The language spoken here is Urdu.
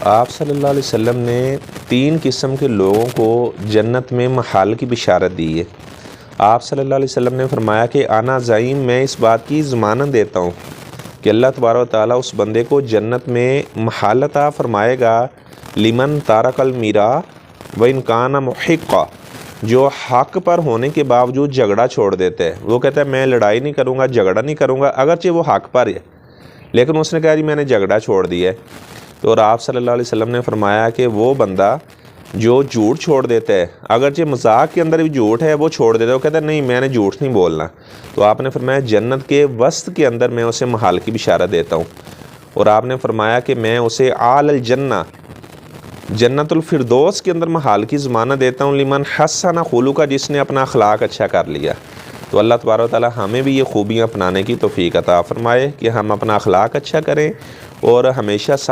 آپ صلی اللہ علیہ وسلم نے 3 قسم کے لوگوں کو جنت میں محال کی بشارت دی ہے۔ آپ صلی اللہ علیہ وسلم نے فرمایا کہ انا زعیم، میں اس بات کی ضمانت دیتا ہوں کہ اللہ تبارک و تعالیٰ اس بندے کو جنت میں محال عطا فرمائے گا، لمن تارک المیرا و ان کان محقا، جو حق پر ہونے کے باوجود جھگڑا چھوڑ دیتے ہیں۔ وہ کہتا ہے میں لڑائی نہیں کروں گا، جھگڑا نہیں کروں گا، اگرچہ وہ حق پر ہے، لیکن اس نے کہا جی میں نے جھگڑا چھوڑ دیا ہے۔ تو اور آپ صلی اللہ علیہ وسلم نے فرمایا کہ وہ بندہ جو جھوٹ چھوڑ دیتا ہے، اگرچہ مذاق کے اندر بھی جھوٹ ہے، وہ چھوڑ دیتا ہے، وہ کہتا ہے نہیں میں نے جھوٹ نہیں بولنا، تو آپ نے فرمایا جنت کے وسط کے اندر میں اسے محال کی بشارت دیتا ہوں۔ اور آپ نے فرمایا کہ میں اسے اعلی الجنہ، جنت الفردوس کے اندر محال کی ضمانت دیتا ہوں، لمن حسن خلقہ، جس نے اپنا اخلاق اچھا کر لیا۔ تو اللہ تبارک و تعالیٰ ہمیں بھی یہ خوبیاں اپنانے کی توفیق عطا فرمائے کہ ہم اپنا اخلاق اچھا کریں اور ہمیشہ